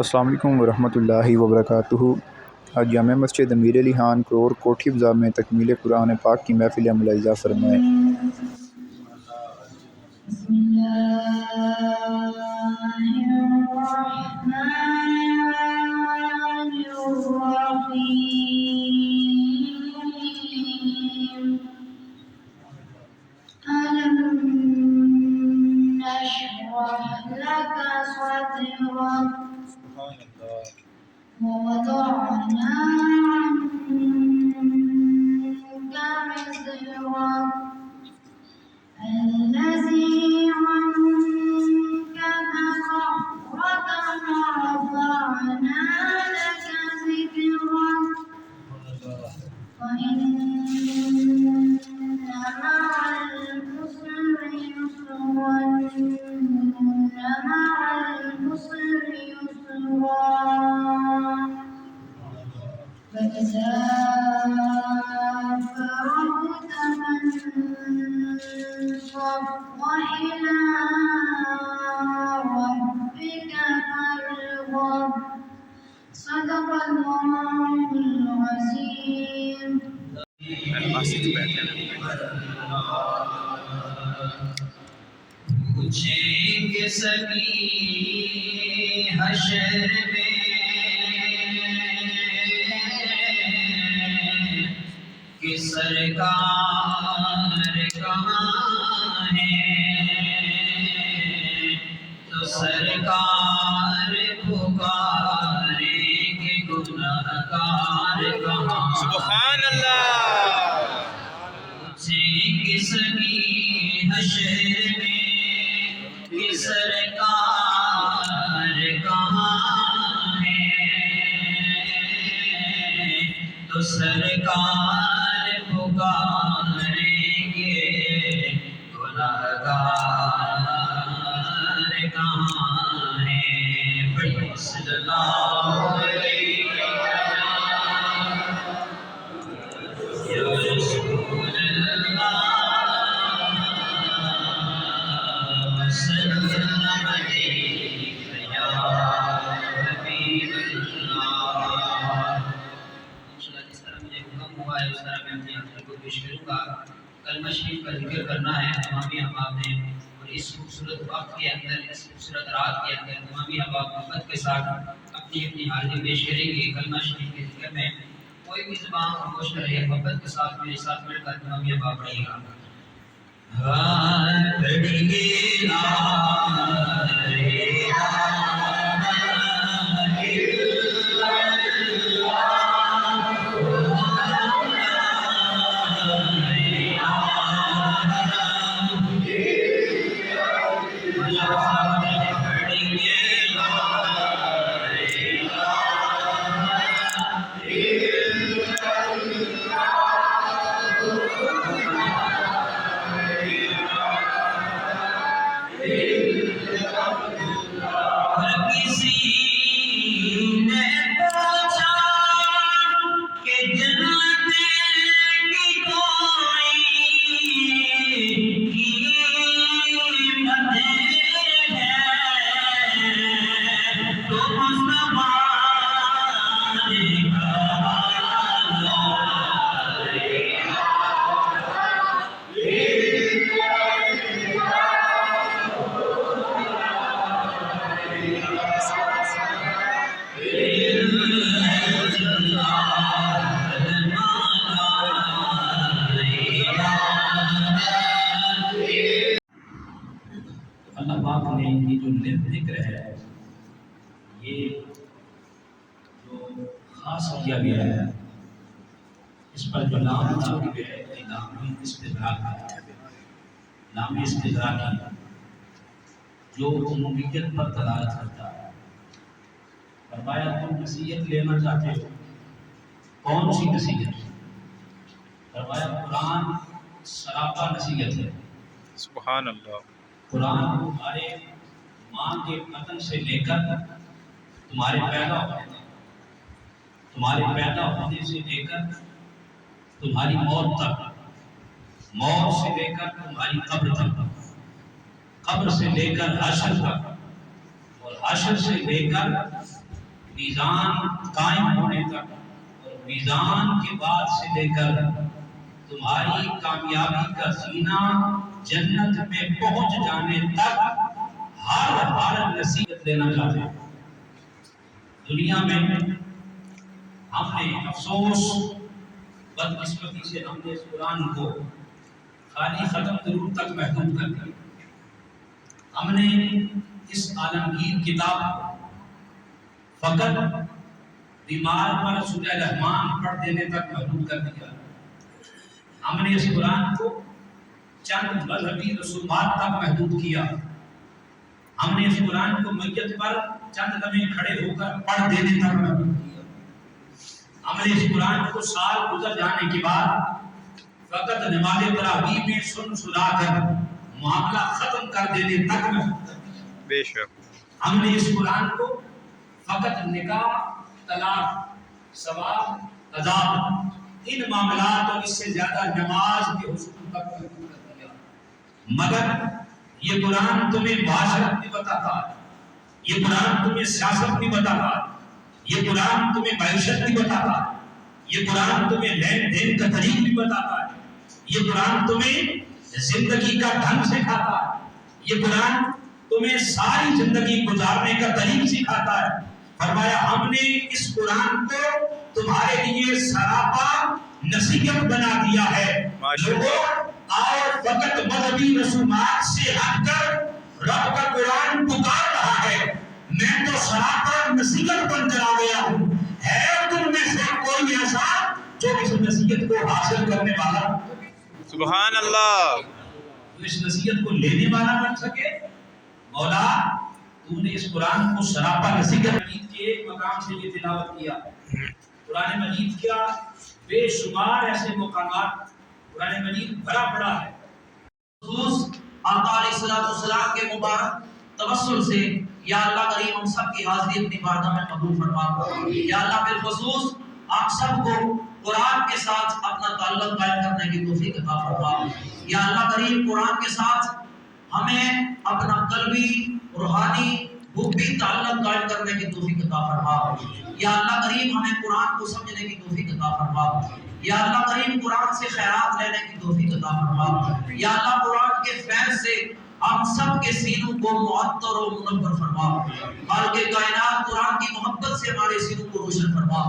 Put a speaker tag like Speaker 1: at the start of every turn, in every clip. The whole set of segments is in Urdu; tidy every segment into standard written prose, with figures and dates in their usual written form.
Speaker 1: السلام علیکم ورحمۃ اللہ وبرکاتہ۔ آج جامع مسجد امیر علی خان کرور کوٹھی بازار میں تکمیل قرآن پاک کی محفل ملاحظہ فرمائیں۔
Speaker 2: بسم اللہ الرحمن الرحیم۔ ألم نشرح لك صدرك ووضعنا عنك وزرك الذي أنقض ظهرك ورفعنا لك ذكرك فإن مع العسر يسرا إن مع العسر يسرا فإذا فرغت فانصب وإلى ربك فارغب صدق الله العظيم۔
Speaker 3: پوچھیں گے سبھی حشر میں کہ سرکار کہاں ہے، تو سرکار پکاریں گے گنہگار کہاں۔ سبحان اللہ۔ پوچھیں گے سبھی حشر میں کہ سرکار کہاں ہے، تو سرکار پکاریں گے گنہگار کہاں ہے۔ بڑی صلی اللہ علیہ یا رسول اللہ صلی اللہ علیہ یا حبیب اللہ۔ انشاءاللہ جس طرح مجھے حکم ہوا ہے اس طرح میں اپنی آخر کو پیش کروں گا۔ کلمہ شریف کا ذکر کرنا ہے تمامی احباب نے، اور اس خوبصورت وقت کے اندر، اس خوبصورت رات کے اندر تمامی احباب محبت کے ساتھ اپنی اپنی حاضری پیش کریں گے۔ کلمہ شریف کے ذکر میں کوئی بھی زبان خاموش نہ رہے، محبت کے ساتھ میرے ساتھ مل کر تمامی احباب پڑھیے گا۔ پڑھیے لا الہ اللہ پاک نے یہ جو ذکر ہے، یہ جو خاص کیا گیا ہے، اس پر جو نام لاگو ہے، یہ نام استدراک ہے، نام استدراک ہے جو عمومیت پر دلالت کرتا ہے۔ فرمایا تم نصیحت لینا چاہتے ہو، کون سی نصیحت؟ فرمایا قرآن سراپا نصیحت ہے۔
Speaker 1: سبحان اللہ۔
Speaker 3: قرآن تمہارے ماں کے بطن سے لے کر تمہارے پیدا ہونے سے لے کر تمہاری موت تک، موت سے لے کر تمہاری قبر تک، قبر سے لے کر حشر تک، اور حشر سے لے کر میزان قائم ہونے تک اور میزان کے بعد سے لے کر تمہاری کامیابی کا زینہ جنت میں پہنچ جانے تک ہر نصیحت لینا چاہتے ہیں۔ دنیا میں ہم نے افسوس بدقسمتی سے ہم نے اس قرآن کو خالی ختم ضرور تک محدود کر دیا۔ ہم نے اس عالمگیر کتاب کو فقط بیمار پر سورہ رحمان پڑھ دینے تک محدود کر دیا۔ ہم نے اس قرآن کو چند مذہبی رسومات تک محدود کیا۔ ہم نے اس قرآن کو میت پر چند لمحے کھڑے ہو کر پڑھ دینے تک محدود کیا۔ ہم نے اس قرآن کو سال گزر جانے کے بعد فقط نماز تراویح میں سنا کر معاملہ ختم کر دینے تک محدود کر دیا۔
Speaker 1: بے شک
Speaker 3: ہم نے اس قرآن کو فقط نکاح، طلاق، ثواب، عذاب ان معاملات اور اس سے زیادہ نماز کے حصول تک محدود کر دیا۔ مگر یہ قرآن تمہیں معاشرت بھی بتاتا ہے، یہ قرآن تمہیں سیاست بھی بتاتا ہے، یہ قرآن تمہیں معیشت بھی بتاتا ہے، یہ قرآن تمہیں لین دین کا طریق بھی بتاتا ہے، یہ قرآن تمہیں زندگی کا ڈھنگ سکھاتا ہے، یہ قرآن تمہیں ساری زندگی گزارنے کا طریق سکھاتا ہے۔ فرمایا ہم نے اس قرآن کو تمہارے لیے سراپا نصیحت بنا دیا ہے۔ لوگوں اور فقط مذہبی رسومات سے ہٹ کر رب کا قرآن پکار رہا ہے، میں تو سراپا نصیحت بن کر آ گیا ہوں۔ ہے تم میں سے کوئی ایسا جو اس نصیحت کو حاصل کرنے والا،
Speaker 1: سبحان اللہ،
Speaker 3: جو اس نصیحت کو لینے والا بن سکے؟ مولا تو نے اس قرآن کو سراپا نصیحت مجید کے ایک مقام سے یہ تلاوت کیا۔ قرآن مجید کیا بے شمار ایسے مقامات قرآن مجید بھرا پڑا ہے۔ خصوص آقا علیہ السلام کے مبارک توسل سے یا اللہ کریم ہم سب کی حاضری اپنی بارگاہ میں قبول فرما۔ یا اللہ بالخصوص آپ سب کو قرآن کے ساتھ اپنا تعلق قائم کرنے کی توفیق عطا فرما۔ یا اللہ کریم قرآن کے ساتھ ہمیں اپنا قلبی روحانی حبی تعلق قائم کرنے کی توفیق عطا فرما۔ یا اللہ کریم ہمیں قرآن کو سمجھنے کی توفیق عطا فرما۔ یا اللہ کریم قرآن سے خیرات لینے کی توفیق عطا فرما۔ یا اللہ قرآن کے فیض سے ہم سب کے سینوں کو معطر و منور فرما۔ خالق کائنات قرآن کی محبت سے ہمارے سینوں کو روشن فرما۔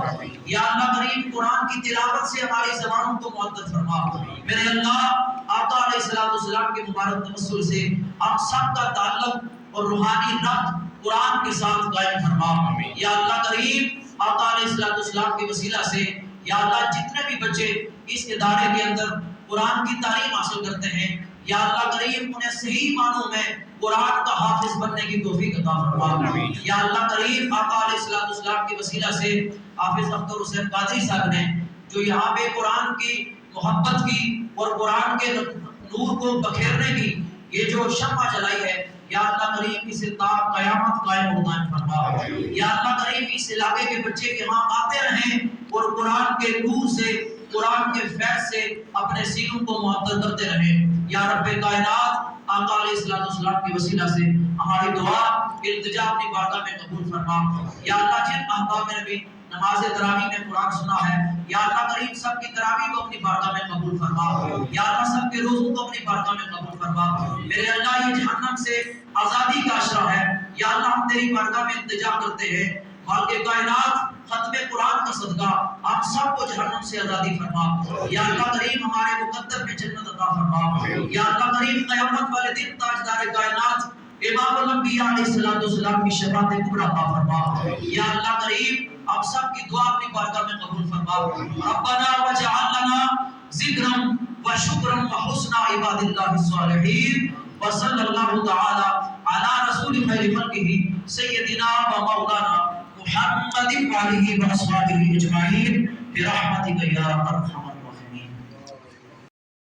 Speaker 3: یا اللہ کریم قرآن کی تلاوت سے ہماری زبانوں کو معطر فرما۔ میرے اللہ آقا علیہ السلام کے مبارک توسل سے ہم سب کا تعلق اور روحانی ربط قرآن کے ساتھ قائم فرما۔ یا اللہ کریم آقا علیہ السلام کے وسیلہ سے یا اللہ جتنے بھی بچے اس ادارے کے اندر قرآن کی تعلیم حاصل کرتے ہیں یا اللہ کریم انہیں صحیح معنوں میں قرآن کا حافظ بننے کی توفیق عطا فرما۔ یا اللہ کریم آقا علیہ السلام کے وسیلہ سے حافظ اختر حسین قادری صاحب نے جو یہاں پہ قرآن کی محبت کی اور قرآن کے نور کو بکھیرنے کی یہ جو شمع جلائی ہے یا اللہ کریم اسے تا قیامت قائم و دائم فرما۔ یا اللہ کریم اس علاقے کے بچے کے ہاں آتے رہیں اور قرآن کے نور سے قرآن کے فیض سے اپنے سینوں کو معطر کرتے رہیں۔ یا رب کائنات آقا علیہ السلام کے وسیلہ سے ہماری دعا التجا اپنی بارگاہ میں قبول فرما۔ یا اللہ جن احباب نے بھی نماز تراویح میں قرآن سنا ہے یا اللہ کریم سب کی تراویح کو اپنی بارگاہ میں قبول فرما۔ یا اللہ سب کے روزوں کو اپنی بارگاہ میں قبول فرما۔ میرے اللہ یہ جہنم سے آزادی کا اشرہ ہے یا اللہ ہم تیری بارگاہ میں التجا کرتے ہیں خالق کائنات ختم قرآن کا صدقہ آپ سب کو جہنم سے آزادی فرما۔ یا اللہ کریم ہمارے مقدر میں جنت عطا فرما۔ یا اللہ کریم قیامت والے دن تاجدار کائنات امام الانبیاء علیہ السلام کی شفاعت کبریٰ عطا فرما۔ یا اللہ کریم آپ سب کی دعا اپنی بارگاہ میں قبول فرما۔ ربنا واجعل لنا ذکرا وشکرا وحسن عباد اللہ الصالحین وصلی اللہ تعالی علی رسول خیر خلقہ سیدنا و مولانا محمد وعلیہ وصحبہ اجمعین برحمتک یا ارحم